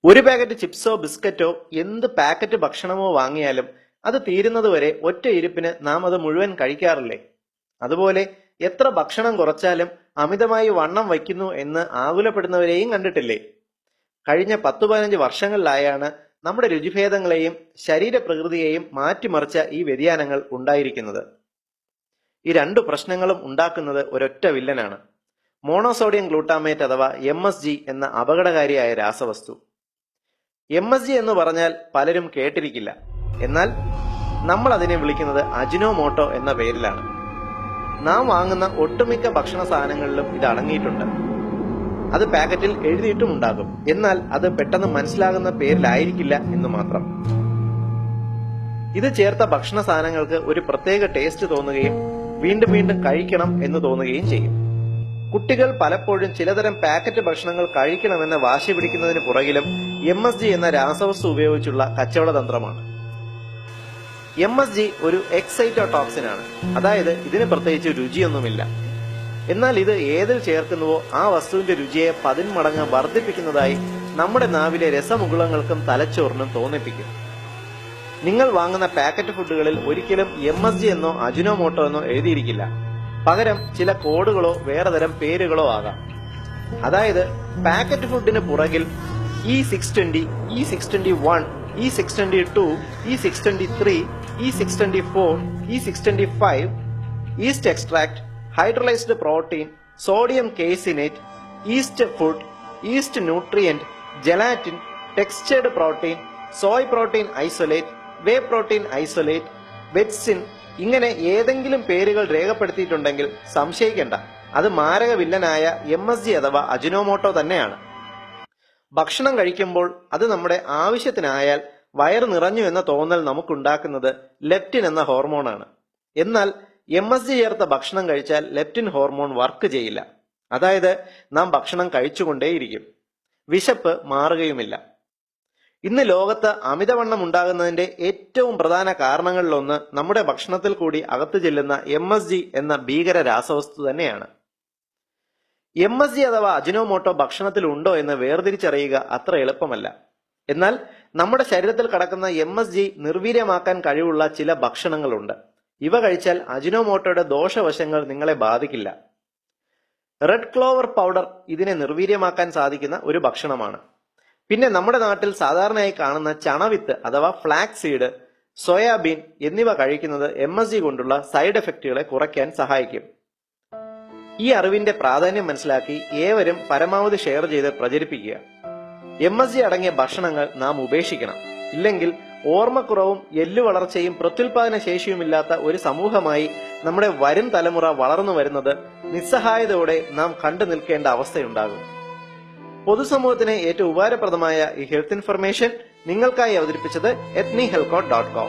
ഒരു പാക്കറ്റ് ചിപ്സോ ബിസ്ക്കറ്റോ എന്ത് പാക്കറ്റ് ഭക്ഷണമോ വാങ്ങിയാലും അത് തീരുന്നതുവരെ ഒറ്റ ഇരിപ്പിന് നാം അത് മുഴുവൻ കഴിക്കാറില്ലേ? അതുപോലെ എത്ര ഭക്ഷണം കുറച്ചാലും അമിതമായി വണ്ണം വയ്ക്കുന്നു എന്ന് ആകുലപ്പെടുന്നവരെയും കണ്ടിട്ടില്ലേ? കഴിഞ്ഞ 10-15 വർഷങ്ങളിലായാണ് നമ്മുടെ രുചിഭേദങ്ങളെയും ശരീരപ്രകൃതിയെയും മാറ്റിമറിച്ച ഈ വ്യതിയാനങ്ങൾ ഉണ്ടായിരിക്കുന്നത്. ഈ രണ്ടു പ്രശ്നങ്ങളും ഉണ്ടാക്കുന്നത് ഒരൊറ്റ വില്ലനാണ്: മോണോസോഡിയം ഗ്ലൂട്ടാമേറ്റ് അഥവാ MSG എന്ന അപകടകാരിയായ രാസവസ്തു. MSG എന്ന് പറഞ്ഞാൽ പലരും കേട്ടിരിക്കില്ല. എന്നാൽ നമ്മൾ അതിനെ വിളിക്കുന്നത് അജിനോമോട്ടോ എന്ന പേരിലാണ്. നാം വാങ്ങുന്ന ഒട്ടുമിക്ക ഭക്ഷണ സാധനങ്ങളിലും ഇത് അടങ്ങിയിട്ടുണ്ട്. അത് പാക്കറ്റിൽ എഴുതിയിട്ടുമുണ്ടാകും. എന്നാൽ അത് പെട്ടെന്ന് മനസ്സിലാകുന്ന പേരിലായിരിക്കില്ല എന്ന് മാത്രം. ഇത് ചേർത്ത ഭക്ഷണ സാധനങ്ങൾക്ക് ഒരു പ്രത്യേക ടേസ്റ്റ് തോന്നുകയും വീണ്ടും വീണ്ടും കഴിക്കണം എന്ന് തോന്നുകയും ചെയ്യും. കുട്ടികൾ പലപ്പോഴും ചിലതരം പാക്കറ്റ് ഭക്ഷണങ്ങൾ കഴിക്കണമെന്ന് വാശി പിടിക്കുന്നതിന് പുറകിലും MSG എന്ന രാസവസ്തു ഉപയോഗിച്ചുള്ള കച്ചവട തന്ത്രമാണ്. MSG ഒരു എക്സൈറ്റോടോക്സിൻ ആണ്. അതായത് ഇതിന് പ്രത്യേകിച്ച് രുചിയൊന്നുമില്ല. എന്നാൽ ഇത് ഏതിൽ ചേർക്കുന്നുവോ ആ വസ്തുവിന്റെ രുചിയെ 10 മടങ്ങ് വർദ്ധിപ്പിക്കുന്നതായി നമ്മുടെ നാവിലെ രസമുകുളങ്ങൾക്കും തലച്ചോറിനും തോന്നിപ്പിക്കും. നിങ്ങൾ വാങ്ങുന്ന പാക്കറ്റ് ഫുഡുകളിൽ ഒരിക്കലും MSG എന്നോ അജിനോമോട്ടോ എന്നോ എഴുതിയിരിക്കില്ല. പകരം ചില കോഡുകളോ വേറെ തരം പേരുകളോ ആകാം. അതായത് പാക്കറ്റ് ഫുഡിന് പുറകിൽ E620, E621, E622, E623, E624, E625, yeast extract, hydrolysed protein, sodium caseinate, yeast food, yeast nutrient, gelatin, textured protein, soy protein isolate, whey protein isolate, vetsin, ഇങ്ങനെ ഏതെങ്കിലും പേരുകൾ രേഖപ്പെടുത്തിയിട്ടുണ്ടെങ്കിൽ സംശയിക്കേണ്ട, അത് മാരക വില്ലനായ MSG അഥവാ അജിനോമോട്ടോ തന്നെയാണ്. ഭക്ഷണം കഴിക്കുമ്പോൾ അത് നമ്മുടെ ആവശ്യത്തിനായാൽ വയറ് നിറഞ്ഞു എന്ന തോന്നൽ നമുക്കുണ്ടാക്കുന്നത് ലെപ്റ്റിൻ എന്ന ഹോർമോണാണ്. എന്നാൽ MSG ചേർത്ത ഭക്ഷണം കഴിച്ചാൽ ലെപ്റ്റിൻ ഹോർമോൺ വർക്ക് ചെയ്യില്ല. അതായത് നാം ഭക്ഷണം കഴിച്ചുകൊണ്ടേയിരിക്കും, വിശപ്പ് മാറുകയുമില്ല. ഇന്ന് ലോകത്ത് അമിതവണ്ണം ഉണ്ടാകുന്നതിന്റെ ഏറ്റവും പ്രധാന കാരണങ്ങളിലൊന്ന് നമ്മുടെ ഭക്ഷണത്തിൽ കൂടി അകത്തു ചെല്ലുന്ന MSG എന്ന ഭീകര രാസവസ്തു തന്നെയാണ്. MSG അഥവാ അജിനോമോട്ടോ ഭക്ഷണത്തിൽ ഉണ്ടോ എന്ന് വേർതിരിച്ചറിയുക അത്ര എളുപ്പമല്ല. എന്നാൽ നമ്മുടെ ശരീരത്തിൽ കടക്കുന്ന MSG നിർവീര്യമാക്കാൻ കഴിവുള്ള ചില ഭക്ഷണങ്ങളുണ്ട്. ഇവ കഴിച്ചാൽ അജിനോമോട്ടോയുടെ ദോഷവശങ്ങൾ നിങ്ങളെ ബാധിക്കില്ല. റെഡ് ക്ലോവർ പൗഡർ ഇതിനെ നിർവീര്യമാക്കാൻ സാധിക്കുന്ന ഒരു ഭക്ഷണമാണ്. പിന്നെ നമ്മുടെ നാട്ടിൽ സാധാരണയായി കാണുന്ന ചണവിത്ത് അഥവാ ഫ്ലാക്സ് സീഡ്, സോയാബീൻ എന്നിവ കഴിക്കുന്നത് MSG കൊണ്ടുള്ള സൈഡ് എഫക്റ്റുകളെ കുറയ്ക്കാൻ സഹായിക്കും. ഈ അറിവിന്റെ പ്രാധാന്യം മനസ്സിലാക്കി ഏവരും പരമാവധി ഷെയർ ചെയ്ത് പ്രചരിപ്പിക്കുക. MSG അടങ്ങിയ ഭക്ഷണങ്ങൾ നാം ഉപേക്ഷിക്കണം. ഇല്ലെങ്കിൽ ഓർമ്മക്കുറവും എല്ലു വളർച്ചയും പ്രത്യുൽപാദന ശേഷിയുമില്ലാത്ത ഒരു സമൂഹമായി നമ്മുടെ വരും തലമുറ വളർന്നു വരുന്നത് നിസ്സഹായതയോടെ നാം കണ്ടു നിൽക്കേണ്ട അവസ്ഥയുണ്ടാകും. പൊതുസമൂഹത്തിന് ഏറ്റവും ഉപകാരപ്രദമായ ഈ ഹെൽത്ത് ഇൻഫർമേഷൻ നിങ്ങൾക്കായി അവതരിപ്പിച്ചത് ethnihealthcode.com.